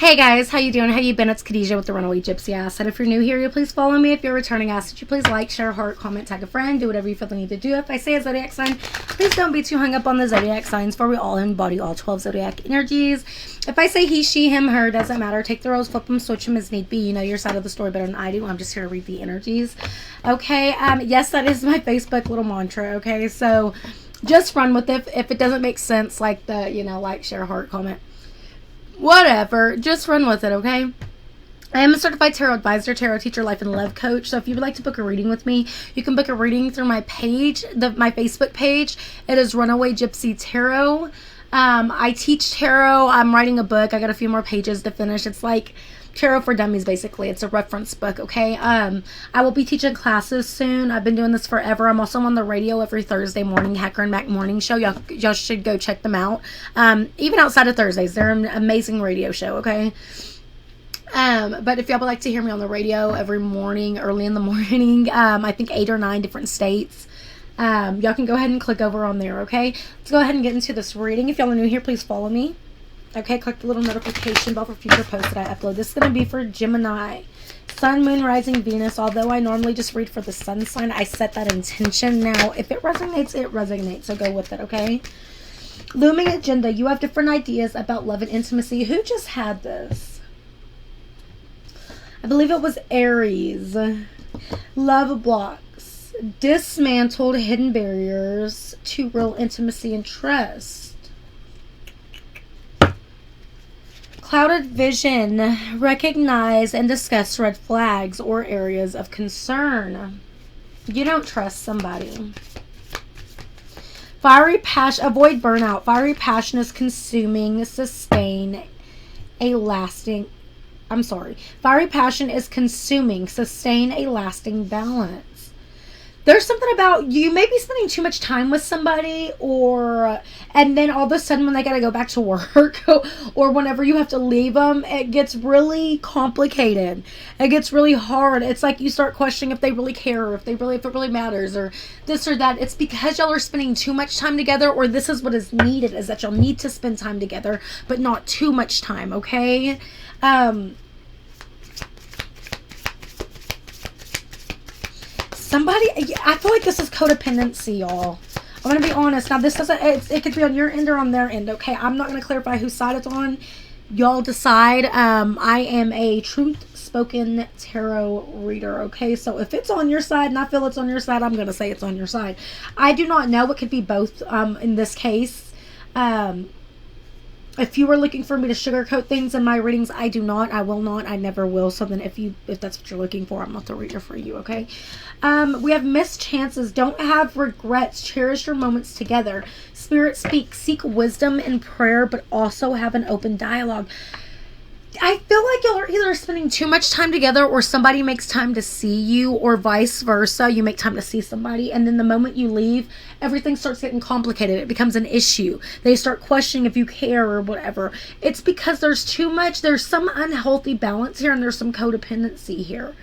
Hey guys, how you doing? How you been? It's Khadijah with the Runaway Gypsy Asset. If you're new here, you please follow me. If you're a returning asset, you please like, share, heart, comment, tag a friend, do whatever you feel the need to do. If I say a zodiac sign, please don't be too hung up on the zodiac signs, for we all embody all 12 zodiac energies. If I say he, she, him, her, doesn't matter. Take the roles, flip them, switch them as need be. You know your side of the story better than I do. I'm just here to read the energies. Okay, yes, that is my Facebook little mantra. Okay, so just run with it. If it doesn't make sense, like the, like, share, heart, comment, whatever, just run with it, okay? I am a certified tarot advisor, tarot teacher, life and love coach. So if you would like to book a reading with me, you can book a reading through my page, my Facebook page. It is Runaway Gypsy Tarot. I teach tarot. I'm writing a book. I got a few more pages to finish. It's like Tarot for Dummies, basically. It's a reference book, okay? I will be teaching classes soon. I've been doing this forever. I'm also on the radio every Thursday morning, Hacker and Mac Morning Show. Y'all should go check them out. Even outside of Thursdays, they're an amazing radio show, okay? But if y'all would like to hear me on the radio every morning, early in the morning, I think 8 or 9 different states, y'all can go ahead and click over on there, okay? Let's go ahead and get into this reading. If y'all are new here, please follow me. Okay, click the little notification bell for future posts that I upload. This is going to be for Gemini. Sun, Moon, Rising, Venus. Although I normally just read for the sun sign, I set that intention. Now, if it resonates, it resonates. So go with it, okay? Looming agenda. You have different ideas about love and intimacy. Who just had this? I believe it was Aries. Love blocks. Dismantled hidden barriers to real intimacy and trust. Clouded vision. Recognize and discuss red flags or areas of concern. You don't trust somebody. Fiery passion. Avoid burnout. Fiery passion is consuming, sustain a lasting. Fiery passion is consuming, sustain a lasting balance. There's something about you may be spending too much time with somebody, and then all of a sudden when they got to go back to work or whenever you have to leave them, it gets really complicated. It gets really hard. It's like you start questioning if they really care, or if it really matters, or this or that. It's because y'all are spending too much time together, or this is what is needed, is that y'all need to spend time together, but not too much time, okay? I feel like this is codependency, y'all. I'm going to be honest. Now, this doesn't, it could be on your end or on their end, okay? I'm not going to clarify whose side it's on. Y'all decide. I am a truth-spoken tarot reader, okay? So if it's on your side and I feel it's on your side, I'm going to say it's on your side. I do not know. It could be both in this case. If you were looking for me to sugarcoat things in my readings, I do not. I will not. I never will. So then if that's what you're looking for, I'm not the reader for you, okay? We have missed chances. Don't have regrets. Cherish your moments together. Spirit speak. Seek wisdom in prayer, but also have an open dialogue. I feel like y'all are either spending too much time together, or somebody makes time to see you, or vice versa. You make time to see somebody, and then the moment you leave, everything starts getting complicated. It becomes an issue. They start questioning if you care or whatever. It's because there's some unhealthy balance here, and there's some codependency here.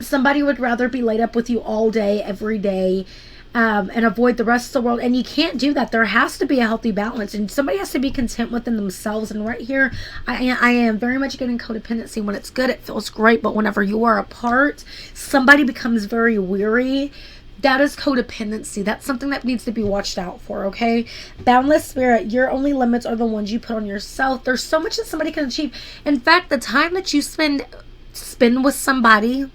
Somebody would rather be laid up with you all day, every day, and avoid the rest of the world. And you can't do that. There has to be a healthy balance, and somebody has to be content within themselves. And right here, I am very much getting codependency. When it's good, it feels great, but whenever you are apart, somebody becomes very weary. That is codependency. That's something that needs to be watched out for, okay? Boundless spirit. Your only limits are the ones you put on yourself. There's so much that somebody can achieve. In fact, the time that you spend with somebody,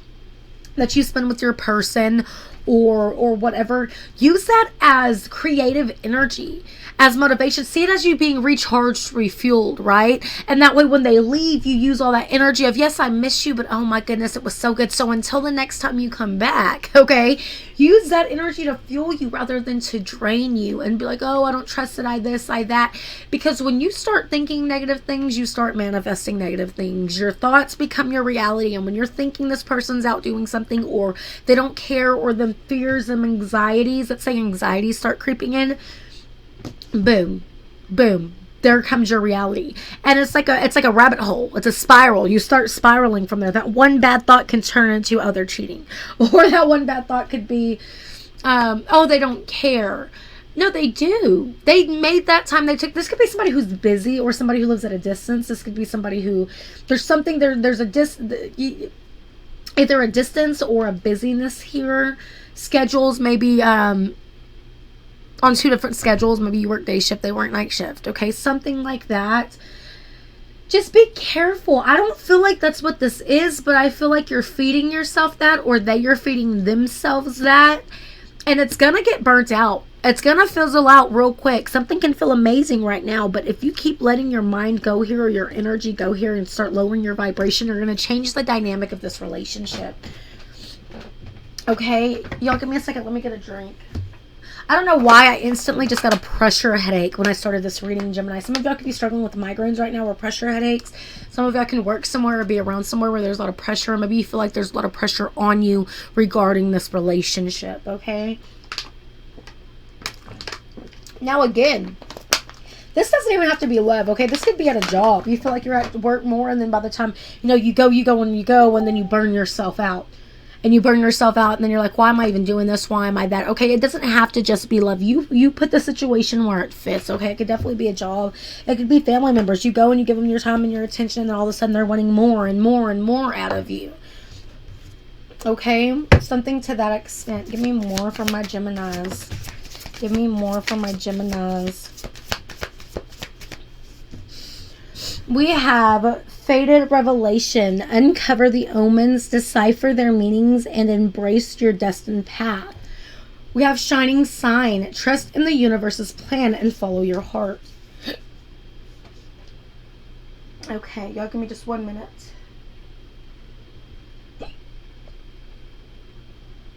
that you spend with your person, or whatever, use that as creative energy, as motivation. See it as you being recharged, refueled, right? And that way when they leave, you use all that energy of, yes, I miss you, but oh my goodness, it was so good. So until the next time you come back, okay, use that energy to fuel you rather than to drain you and be like, oh, I don't trust it, I this, I that. Because when you start thinking negative things, you start manifesting negative things. Your thoughts become your reality. And when you're thinking this person's out doing something, or they don't care, or the fears and anxieties, let's say anxieties start creeping in, boom, boom, there comes your reality. And it's like a rabbit hole. It's a spiral. You start spiraling from there. That one bad thought can turn into, oh, they're cheating. Or that one bad thought could be, oh, they don't care. No, they do. They made that time. They took. This could be somebody who's busy or somebody who lives at a distance. This could be somebody who there's something there. There's either a distance or a busyness here. Schedules maybe on 2 different schedules. Maybe you work day shift, they work night shift. Okay, something like that. Just be careful. I don't feel like that's what this is, but I feel like you're feeding yourself that, or you're feeding themselves that, and it's gonna get burnt out. It's gonna fizzle out real quick. Something can feel amazing right now, but if you keep letting your mind go here or your energy go here and start lowering your vibration, you're gonna change the dynamic of this relationship. Okay, y'all give me a second. Let me get a drink. I don't know why I instantly just got a pressure headache when I started this reading, Gemini. Some of y'all could be struggling with migraines right now or pressure headaches. Some of y'all can work somewhere or be around somewhere where there's a lot of pressure. Maybe you feel like there's a lot of pressure on you regarding this relationship, okay? Now again, this doesn't even have to be love, okay? This could be at a job. You feel like you're at work more, and then by the time, you go, and then you burn yourself out. And you burn yourself out, and then you're like, why am I even doing this? Why am I that? Okay, it doesn't have to just be love. You put the situation where it fits, okay? It could definitely be a job. It could be family members. You go and you give them your time and your attention, and then all of a sudden they're wanting more and more and more out of you. Okay? Something to that extent. Give me more from my Geminis. Give me more from my Geminis. We have Faded Revelation. Uncover the omens, decipher their meanings, and embrace your destined path. We have Shining Sign. Trust in the universe's plan and follow your heart. Okay, y'all give me just 1 minute.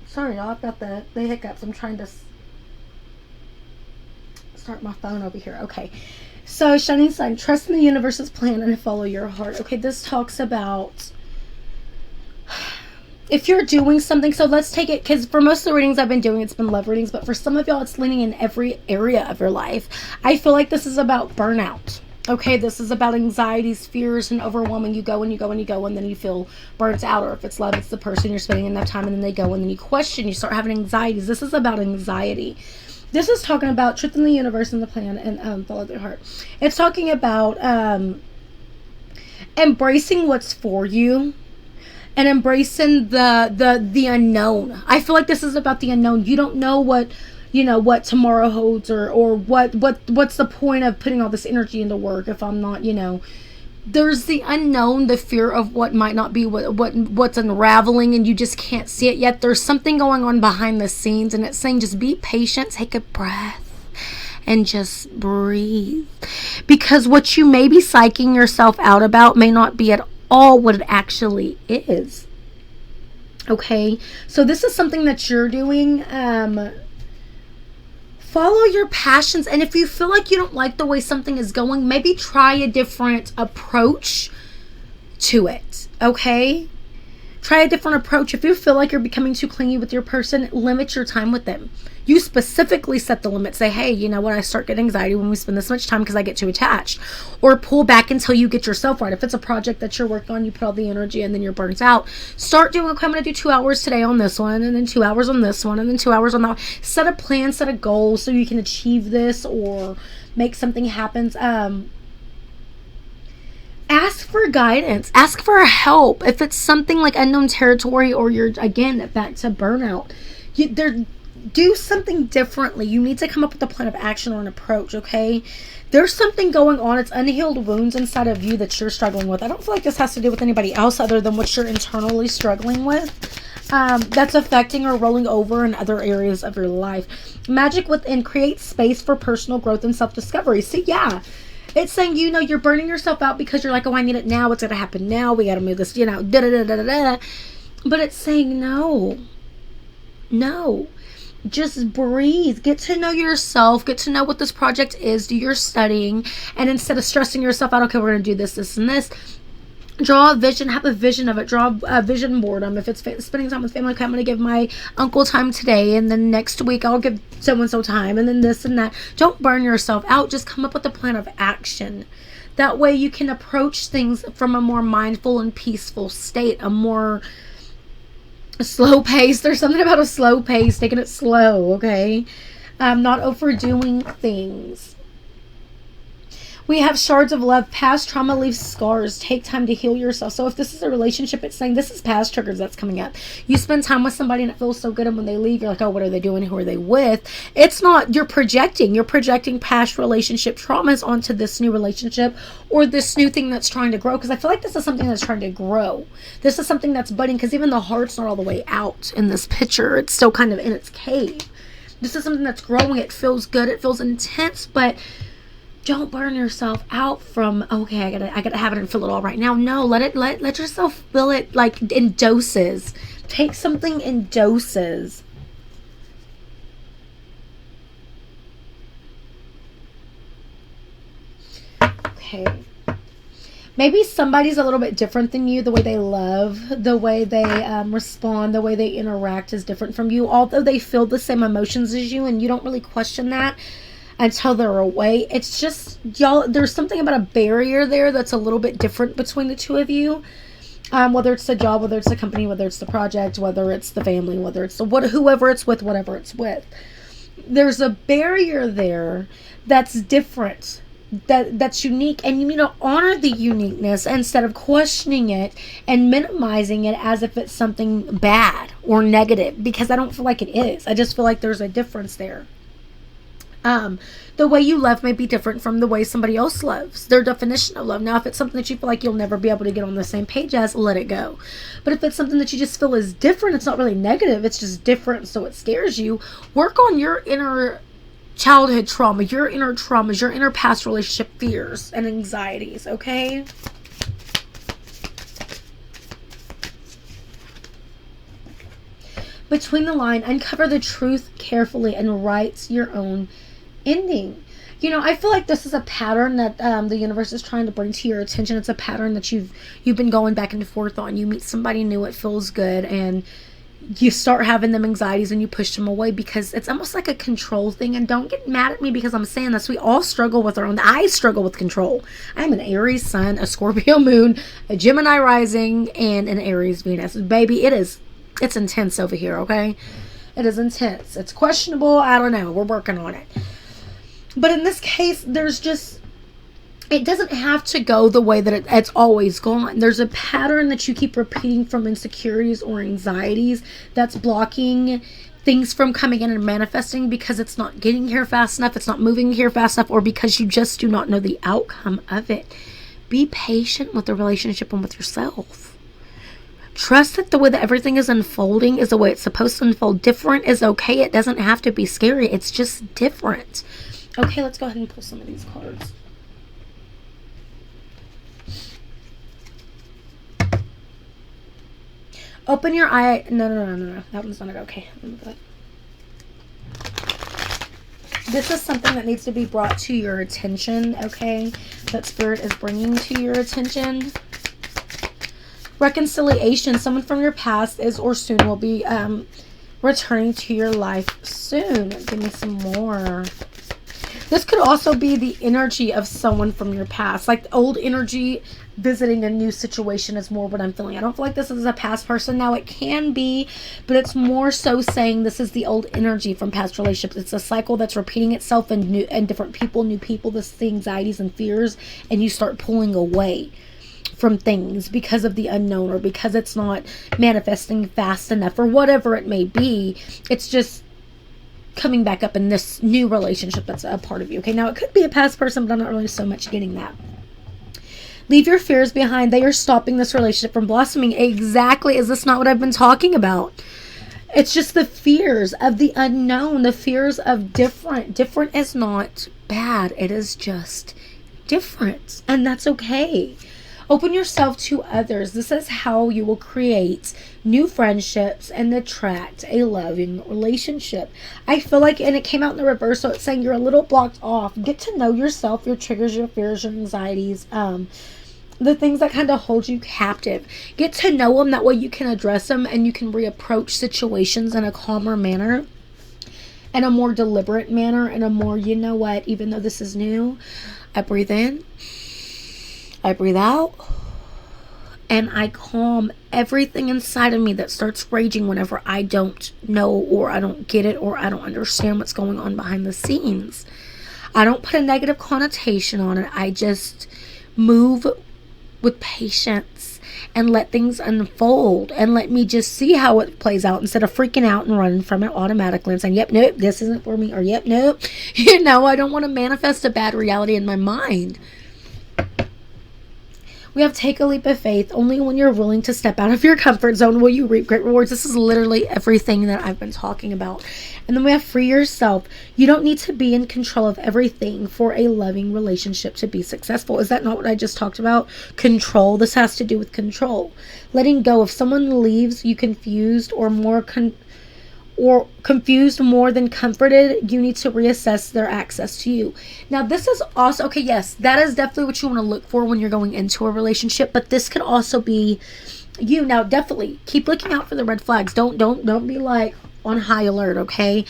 Sorry, y'all. I've got the hiccups. I'm trying to start my phone over here. Okay. So, Shining Sign, trust in the universe's plan and follow your heart. Okay, this talks about if you're doing something. So let's take it, because for most of the readings I've been doing, it's been love readings. But for some of y'all, it's leaning in every area of your life. I feel like this is about burnout. Okay, this is about anxieties, fears, and overwhelming. You go and you go and you go, and then you feel burnt out. Or if it's love, it's the person you're spending enough time, and then they go, and then you question, you start having anxieties. This is about anxiety. This is talking about truth in the universe and the plan, and follow their heart. It's talking about embracing what's for you and embracing the unknown. I feel like this is about the unknown. You don't know what tomorrow holds, or what's the point of putting all this energy into work if I'm not, there's the unknown, the fear of what might not be, what's unraveling, and you just can't see it yet. There's something going on behind the scenes, and it's saying just be patient, take a breath, and just breathe. Because what you may be psyching yourself out about may not be at all what it actually is. Okay? So this is something that you're doing. Follow your passions, and if you feel like you don't like the way something is going, maybe try a different approach to it, okay? Try a different approach. If you feel like you're becoming too clingy with your person, limit your time with them. You specifically set the limit. Say, hey, you know what? I start getting anxiety when we spend this much time because I get too attached. Or pull back until you get yourself right. If it's a project that you're working on, you put all the energy and then you're burnt out. Start doing, okay, I'm going to do 2 hours today on this one, and then 2 hours on this one, and then 2 hours on that. Set a plan, set a goal so you can achieve this or make something happen. Ask for guidance. Ask for help. If it's something like unknown territory, or you're, again, back to burnout, do something differently. You need to come up with a plan of action or an approach, okay? There's something going on. It's unhealed wounds inside of you that you're struggling with. I don't feel like this has to do with anybody else other than what you're internally struggling with. That's affecting or rolling over in other areas of your life. Magic Within creates space for personal growth and self-discovery. See, yeah. It's saying, you're burning yourself out because you're like, oh, I need it now. It's going to happen now. We got to move this, da-da-da-da-da-da. But it's saying, no. Just breathe. Get to know yourself. Get to know what this project is. Do your studying. And instead of stressing yourself out, okay, we're going to do this, this, and this. Draw a vision. Have a vision of it. Draw a vision board. If it's spending time with family, okay, I'm going to give my uncle time today, and then next week I'll give so-and-so time, and then this and that. Don't burn yourself out. Just come up with a plan of action. That way you can approach things from a more mindful and peaceful state, a more slow pace. There's something about a slow pace, taking it slow, okay? Not overdoing things. We have shards of love. Past trauma leaves scars. Take time to heal yourself. So if this is a relationship, it's saying this is past triggers that's coming up. You spend time with somebody and it feels so good, and when they leave, you're like, oh, what are they doing? Who are they with? It's not, you're projecting. You're projecting past relationship traumas onto this new relationship or this new thing that's trying to grow. Because I feel like this is something that's trying to grow. This is something that's budding, because even the heart's not all the way out in this picture. It's still kind of in its cave. This is something that's growing. It feels good. It feels intense, but don't burn yourself out from, okay, I gotta have it and feel it all right now. No, let yourself feel it like in doses. Take something in doses. Okay. Maybe somebody's a little bit different than you. The way they love, the way they respond, the way they interact is different from you. Although they feel the same emotions as you, and you don't really question that until they're away. It's just, y'all, there's something about a barrier there that's a little bit different between the two of you. Whether it's the job, whether it's the company, whether it's the project, whether it's the family, whether it's the whoever it's with, whatever it's with. There's a barrier there that's different, that's unique, and you need to honor the uniqueness instead of questioning it and minimizing it as if it's something bad or negative, because I don't feel like it is. I just feel like there's a difference there. The way you love may be different from the way somebody else loves, their definition of love. Now, if it's something that you feel like you'll never be able to get on the same page as, let it go. But if it's something that you just feel is different, it's not really negative, it's just different, so it scares you, work on your inner childhood trauma, your inner traumas, your inner past relationship fears and anxieties, okay? Between the line, uncover the truth carefully and write your own ending. You know, I feel like this is a pattern that the universe is trying to bring to your attention. It's a pattern that you've been going back and forth on. You meet somebody new, it feels good, and you start having them anxieties and you push them away because it's almost like a control thing. And don't get mad at me because I'm saying this. We all struggle with our own. I struggle with control. I'm an Aries sun, a Scorpio moon, a Gemini rising, and an Aries Venus. Baby, it's intense over here, okay? It is intense. It's questionable. I don't know. We're working on it. But in this case, there's just, it doesn't have to go the way that it's always gone. There's a pattern that you keep repeating from insecurities or anxieties that's blocking things from coming in and manifesting because it's not getting here fast enough, it's not moving here fast enough, or because you just do not know the outcome of it. Be patient with the relationship and with yourself. Trust that the way that everything is unfolding is the way it's supposed to unfold. Different is okay. It doesn't have to be scary. It's just different. Okay, let's go ahead and pull some of these cards. Open your eye. No. That one's not okay. This is something that needs to be brought to your attention, okay? That Spirit is bringing to your attention. Reconciliation. Someone from your past is or soon will be returning to your life soon. Give me some more. This could also be the energy of someone from your past. Like old energy visiting a new situation is more what I'm feeling. I don't feel like this is a past person. Now it can be, but it's more so saying this is the old energy from past relationships. It's a cycle that's repeating itself in new and different people, new people, this the anxieties and fears, and you start pulling away from things because of the unknown or because it's not manifesting fast enough or whatever it may be. It's just coming back up in this new relationship that's a part of you. Okay, now it could be a past person, but I'm not really so much getting that. Leave your fears behind. They are stopping this relationship from blossoming. Exactly. Is this not what I've been talking about? It's just the fears of the unknown, the fears of different. Different is not bad. It is just different, and that's okay. Open yourself to others. This is how you will create new friendships and attract a loving relationship. I feel like, and it came out in the reverse, so it's saying you're a little blocked off. Get to know yourself, your triggers, your fears, your anxieties, the things that kind of hold you captive. Get to know them. That way you can address them and you can reapproach situations in a calmer manner, in a more deliberate manner, in a more, you know what, even though this is new, I breathe in, I breathe out, and I calm everything inside of me that starts raging whenever I don't know, or I don't get it, or I don't understand what's going on behind the scenes. I don't put a negative connotation on it. I just move with patience and let things unfold and let me just see how it plays out instead of freaking out and running from it automatically and saying, yep, nope, this isn't for me, or yep, nope. I don't want to manifest a bad reality in my mind. We have take a leap of faith. Only when you're willing to step out of your comfort zone will you reap great rewards. This is literally everything that I've been talking about. And then we have free yourself. You don't need to be in control of everything for a loving relationship to be successful. Is that not what I just talked about? Control. This has to do with control. Letting go. If someone leaves you confused or confused more than comforted, you need to reassess their access to you. Now, this is also, okay, yes, that is definitely what you want to look for when you're going into a relationship, but this could also be you. Now, definitely keep looking out for the red flags. Don't be like on high alert, okay?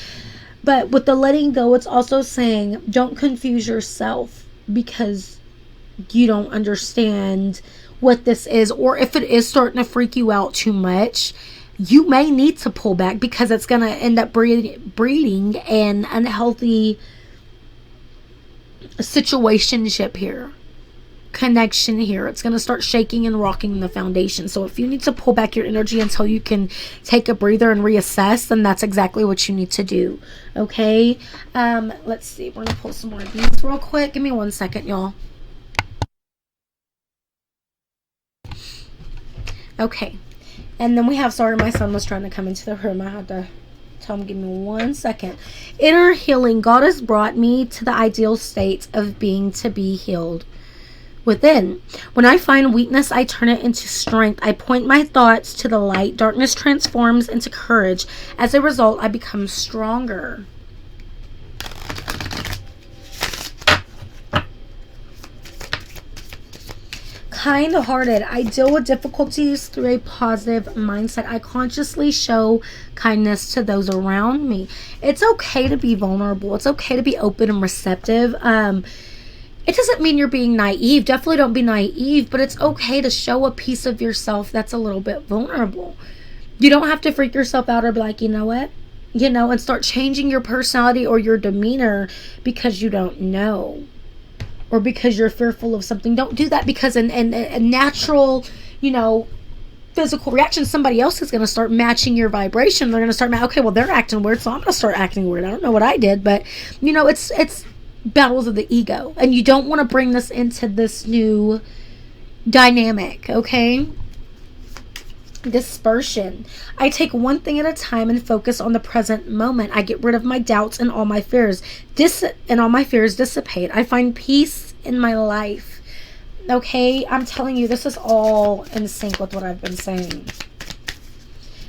But with the letting go, it's also saying don't confuse yourself because you don't understand what this is, or if it is starting to freak you out too much, you may need to pull back because it's going to end up breeding an unhealthy situationship here, connection here. It's going to start shaking and rocking the foundation. So if you need to pull back your energy until you can take a breather and reassess, then that's exactly what you need to do. Okay. Let's see. We're going to pull some more of these real quick. Give me 1 second, y'all. Okay. And then we have, sorry, my son was trying to come into the room. I had to tell him, give me 1 second. Inner healing. God has brought me to the ideal state of being to be healed within. When I find weakness, I turn it into strength. I point my thoughts to the light. Darkness transforms into courage. As a result, I become stronger. Kind-hearted. I deal with difficulties through a positive mindset. I consciously show kindness to those around me. It's okay to be vulnerable. It's okay to be open and receptive. It doesn't mean you're being naive. Definitely don't be naive, but it's okay to show a piece of yourself that's a little bit vulnerable. You don't have to freak yourself out or be like, you know what? And start changing your personality or your demeanor because you don't know. Or because you're fearful of something. Don't do that, because a natural, physical reaction, somebody else is going to start matching your vibration. They're going to start, okay, well, they're acting weird, so I'm going to start acting weird. I don't know what I did, but, it's battles of the ego. And you don't want to bring this into this new dynamic, okay? Dispersion. I take one thing at a time and focus on the present moment. I get rid of my doubts and all my fears. All my fears dissipate. I find peace in my life. Okay, I'm telling you, this is all in sync with what I've been saying.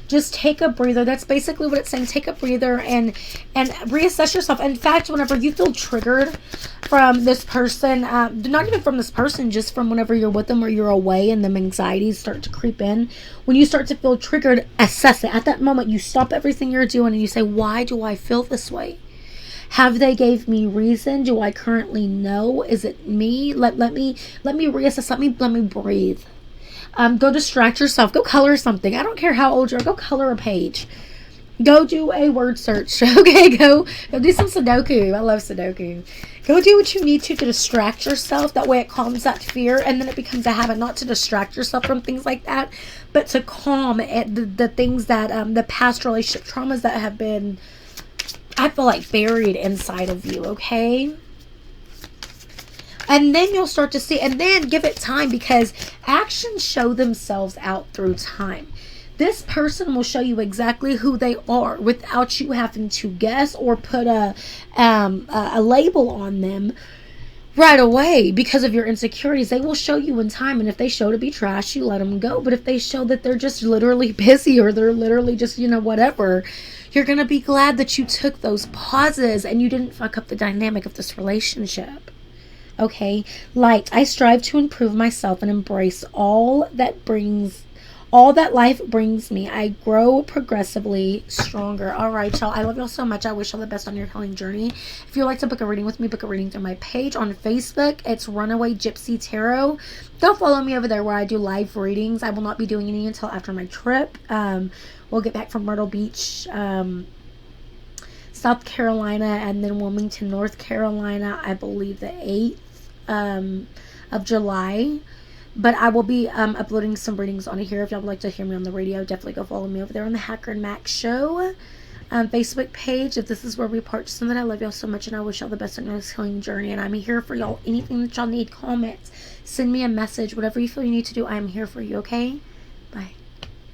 Just take a breather. That's basically what it's saying. Take a breather and reassess yourself. In fact, whenever you feel triggered from this person, not even from this person, just from whenever you're with them or you're away and the anxieties start to creep in, when you start to feel triggered, assess it. At that moment, you stop everything you're doing and you say, why do I feel this way? Have they gave me reason? Do I currently know? Is it me? Let me reassess. Let me breathe. Go distract yourself. Go color something. I don't care how old you are. Go color a page. Go do a word search. Okay, go do some Sudoku. I love Sudoku. Go do what you need to distract yourself. That way it calms that fear, and then it becomes a habit not to distract yourself from things like that, but to calm the things that the past relationship traumas that have been, I feel like, buried inside of you. Okay. And then you'll start to see, and then give it time, because actions show themselves out through time. This person will show you exactly who they are without you having to guess or put a label on them right away because of your insecurities. They will show you in time, and if they show to be trash, you let them go. But if they show that they're just literally busy, or they're literally just, whatever, you're going to be glad that you took those pauses and you didn't fuck up the dynamic of this relationship. Okay, light. I strive to improve myself and embrace all that brings all that life brings me. I grow progressively stronger. All right, y'all. I love y'all so much. I wish y'all the best on your healing journey. If you'd like to book a reading with me, book a reading through my page on Facebook. It's Runaway Gypsy Tarot. Go follow me over there where I do live readings. I will not be doing any until after my trip. We'll get back from Myrtle Beach, South Carolina, and then Wilmington, North Carolina, I believe the 8th of July. But I will be uploading some readings on here. If y'all would like to hear me on the radio, definitely go follow me over there on the Hacker and Mac Show Facebook page. If this is where we part, something, I love y'all so much, and I wish y'all the best on this healing journey. And I'm here for y'all. Anything that y'all need, comments, send me a message, whatever you feel you need to do, I'm here for you, okay? Bye.